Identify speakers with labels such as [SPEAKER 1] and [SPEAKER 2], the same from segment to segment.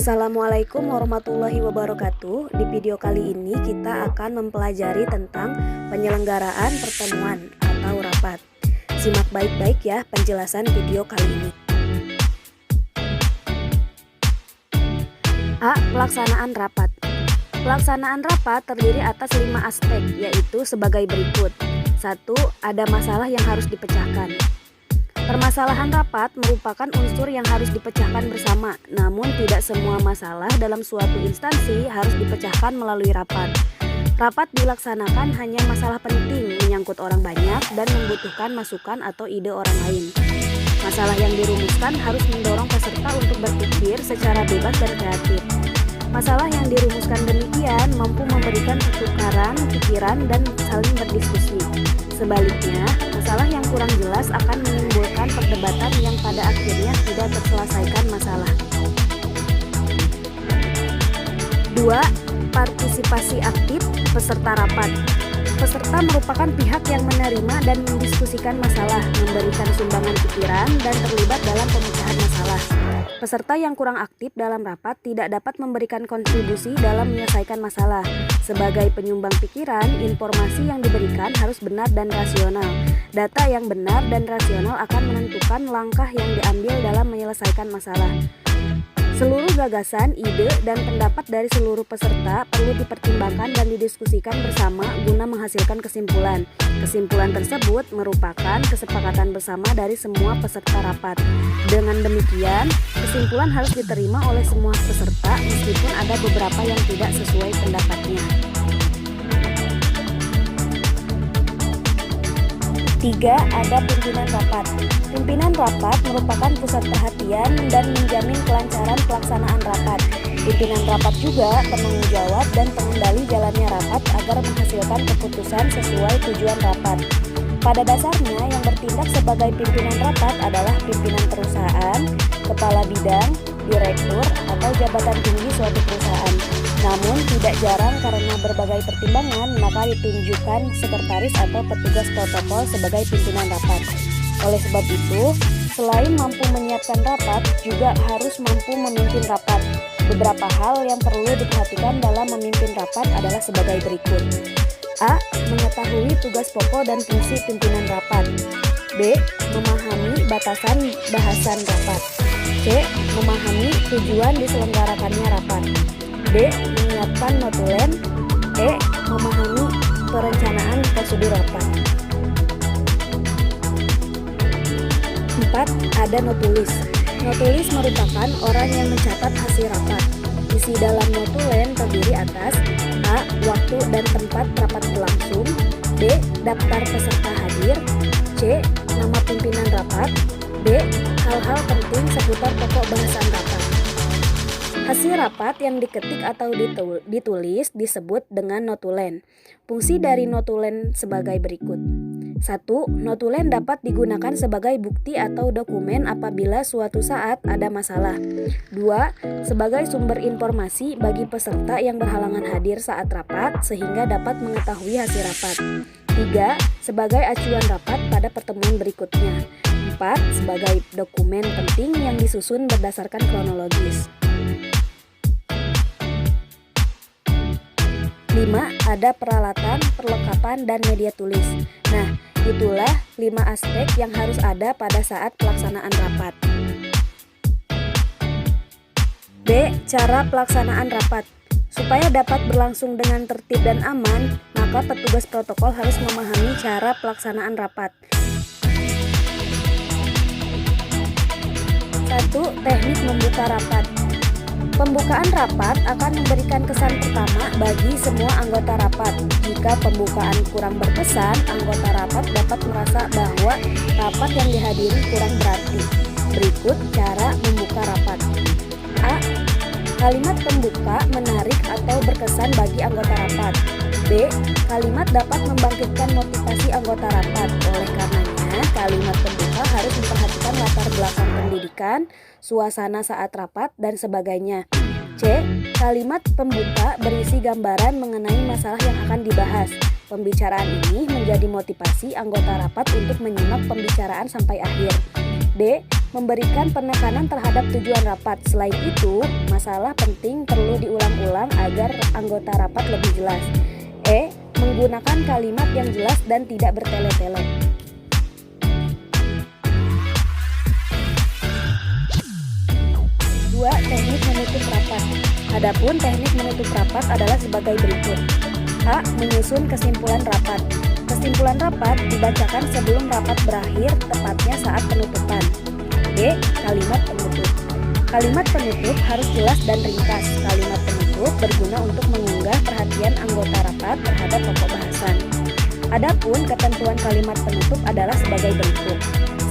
[SPEAKER 1] Assalamualaikum warahmatullahi wabarakatuh. Di video kali ini kita akan mempelajari tentang penyelenggaraan pertemuan atau rapat. Simak baik-baik ya penjelasan video kali ini. A. Pelaksanaan rapat. Pelaksanaan rapat terdiri atas 5 aspek, yaitu sebagai berikut. 1. Ada masalah yang harus dipecahkan. Permasalahan rapat merupakan unsur yang harus dipecahkan bersama, namun tidak semua masalah dalam suatu instansi harus dipecahkan melalui rapat. Rapat dilaksanakan hanya masalah penting, menyangkut orang banyak, dan membutuhkan masukan atau ide orang lain. Masalah yang dirumuskan harus mendorong peserta untuk berpikir secara bebas dan kreatif. Masalah yang dirumuskan demikian mampu memberikan pertukaran pikiran dan saling berdiskusi. Sebaliknya, masalah yang kurang jelas akan menimbulkan perdebatan yang pada akhirnya tidak terselesaikan masalah. 2. Partisipasi aktif peserta rapat. Peserta merupakan pihak yang menerima dan mendiskusikan masalah, memberikan sumbangan pikiran, dan terlibat dalam pemecahan masalah. Peserta yang kurang aktif dalam rapat tidak dapat memberikan kontribusi dalam menyelesaikan masalah. Sebagai penyumbang pikiran, informasi yang diberikan harus benar dan rasional. Data yang benar dan rasional akan menentukan langkah yang diambil dalam menyelesaikan masalah. Seluruh gagasan, ide, dan pendapat dari seluruh peserta perlu dipertimbangkan dan didiskusikan bersama guna menghasilkan kesimpulan. Kesimpulan tersebut merupakan kesepakatan bersama dari semua peserta rapat. Dengan demikian, kesimpulan harus diterima oleh semua peserta meskipun ada beberapa yang tidak sesuai pendapatnya. 3. Ada pimpinan rapat. Pimpinan rapat merupakan pusat perhatian dan menjamin kelancaran pelaksanaan rapat. Pimpinan rapat juga penanggung jawab dan pengendali jalannya rapat agar menghasilkan keputusan sesuai tujuan rapat. Pada dasarnya, yang bertindak sebagai pimpinan rapat adalah pimpinan perusahaan, kepala bidang, direktur, atau jabatan tinggi suatu perusahaan. Namun tidak jarang karena berbagai pertimbangan maka ditunjukkan sekretaris atau petugas protokol sebagai pimpinan rapat. Oleh sebab itu, selain mampu menyiapkan rapat, juga harus mampu memimpin rapat. Beberapa hal yang perlu diperhatikan dalam memimpin rapat adalah sebagai berikut. A. Mengetahui tugas pokok dan fungsi pimpinan rapat. B. Memahami batasan bahasan rapat. C. Memahami tujuan diselenggarakannya rapat. D. Menyiapkan notulen. E. Memahami perencanaan prosedur rapat. 4. Ada notulis. Notulis merupakan orang yang mencatat hasil rapat. Isi dalam notulen terdiri atas A. Waktu dan tempat rapat berlangsung. B. Daftar peserta hadir. C. Nama pimpinan rapat. D. Hal-hal penting seputar pokok bahasan rapat. Hasil rapat yang diketik atau ditulis disebut dengan notulen. Fungsi dari notulen sebagai berikut. 1. Notulen dapat digunakan sebagai bukti atau dokumen apabila suatu saat ada masalah. 2. Sebagai sumber informasi bagi peserta yang berhalangan hadir saat rapat sehingga dapat mengetahui hasil rapat. 3. Sebagai acuan rapat pada pertemuan berikutnya. 4. Sebagai dokumen penting yang disusun berdasarkan kronologis. 5. Ada peralatan, perlengkapan, dan media tulis. Nah, itulah 5 aspek yang harus ada pada saat pelaksanaan rapat. D. Cara pelaksanaan rapat. Supaya dapat berlangsung dengan tertib dan aman, maka petugas protokol harus memahami cara pelaksanaan rapat. 1. Teknik membuka rapat. Pembukaan rapat akan memberikan kesan pertama bagi semua anggota rapat. Jika pembukaan kurang berkesan, anggota rapat dapat merasa bahwa rapat yang dihadiri kurang berarti. Berikut cara membuka rapat. A. Kalimat pembuka menarik atau berkesan bagi anggota rapat. B. Kalimat dapat membangkitkan motivasi anggota rapat. Oleh karenanya, kalimat pembuka harus memperhatikan latar belakang pendidikan, suasana saat rapat, dan sebagainya. C. Kalimat pembuka berisi gambaran mengenai masalah yang akan dibahas. Pembicaraan ini menjadi motivasi anggota rapat untuk menyimak pembicaraan sampai akhir. D. memberikan penekanan terhadap tujuan rapat. Selain itu, masalah penting perlu diulang-ulang agar anggota rapat lebih jelas. E. Menggunakan kalimat yang jelas dan tidak bertele-tele. 2. Teknik menutup rapat. Adapun teknik menutup rapat adalah sebagai berikut. A. Menyusun kesimpulan rapat. Kesimpulan rapat dibacakan sebelum rapat berakhir, tepatnya saat penutupan. B. Kalimat penutup. Kalimat penutup harus jelas dan ringkas. Kalimat penutup berguna untuk mengunggah perhatian anggota rapat terhadap pokok bahasan. Adapun ketentuan kalimat penutup adalah sebagai berikut.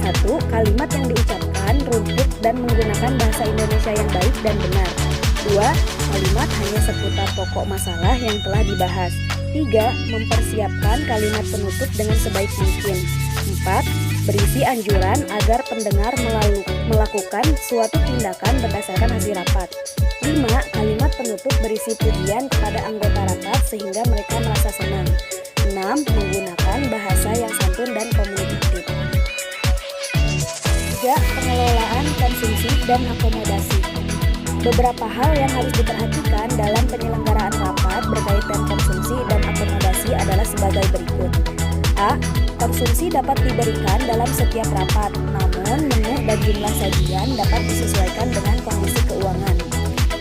[SPEAKER 1] 1. Kalimat yang diucapkan runtut dan menggunakan bahasa Indonesia yang baik dan benar. 2. Kalimat hanya seputar pokok masalah yang telah dibahas. 3. Mempersiapkan kalimat penutup dengan sebaik mungkin. 4. Berisi anjuran agar pendengar melakukan suatu tindakan berdasarkan hasil rapat. 5. Kalimat penutup berisi pujian kepada anggota rapat sehingga mereka merasa senang. 6. Menggunakan bahasa yang santun dan komunikatif. 3. Pengelolaan konsumsi dan akomodasi. Beberapa hal yang harus diperhatikan dalam penyelenggaraan rapat berkaitan konsumsi dan akomodasi adalah sebagai berikut. A. Konsumsi dapat diberikan dalam setiap rapat, namun menu dan jumlah sajian dapat disesuaikan dengan kondisi keuangan.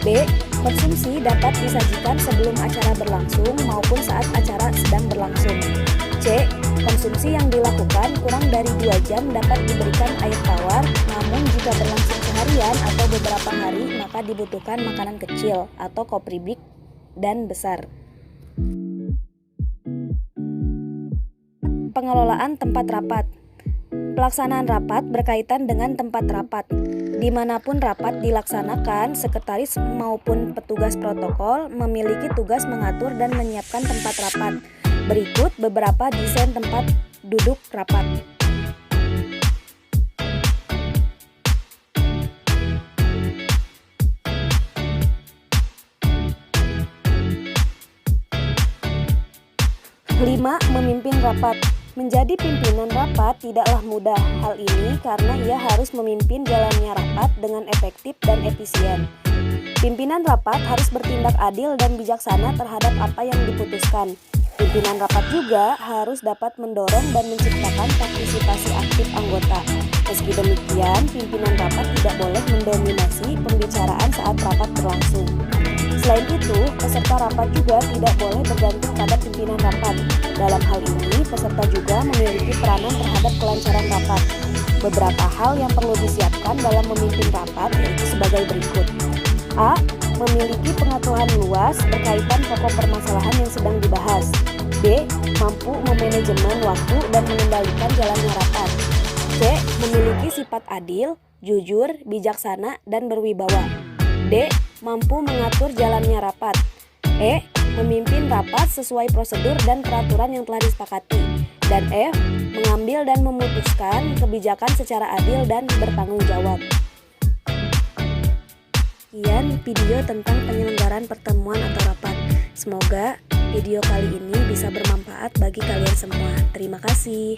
[SPEAKER 1] B. Konsumsi dapat disajikan sebelum acara berlangsung maupun saat acara sedang berlangsung. C. Konsumsi yang dilakukan kurang dari 2 jam dapat diberikan air tawar, namun jika berlangsung seharian atau beberapa hari maka dibutuhkan makanan kecil atau kopribik dan besar. Pengelolaan tempat rapat. Pelaksanaan rapat berkaitan dengan tempat rapat. Dimanapun rapat dilaksanakan, sekretaris maupun petugas protokol memiliki tugas mengatur dan menyiapkan tempat rapat. Berikut beberapa desain tempat duduk rapat. Kelima, memimpin rapat. Menjadi pimpinan rapat tidaklah mudah. Hal ini karena ia harus memimpin jalannya rapat dengan efektif dan efisien. Pimpinan rapat harus bertindak adil dan bijaksana terhadap apa yang diputuskan. Pimpinan rapat juga harus dapat mendorong dan menciptakan partisipasi aktif anggota. Meski demikian, pimpinan rapat tidak boleh mendominasi pembicaraan saat rapat berlangsung. Selain itu, peserta rapat juga tidak boleh bergantung pada pimpinan rapat. Dalam hal ini, peserta juga memiliki peranan terhadap kelancaran rapat. Beberapa hal yang perlu disiapkan dalam memimpin rapat yaitu sebagai berikut. A. Memiliki pengetahuan luas berkaitan pokok permasalahan yang sedang dibahas. B. Mampu memanajemen waktu dan mengendalikan jalannya rapat. C. Memiliki sifat adil, jujur, bijaksana, dan berwibawa. D. Mampu mengatur jalannya rapat. E. Memimpin rapat sesuai prosedur dan peraturan yang telah disepakati. Dan F. Mengambil dan memutuskan kebijakan secara adil dan bertanggung jawab. Sekian video tentang penyelenggaraan pertemuan atau rapat. Semoga video kali ini bisa bermanfaat bagi kalian semua. Terima kasih.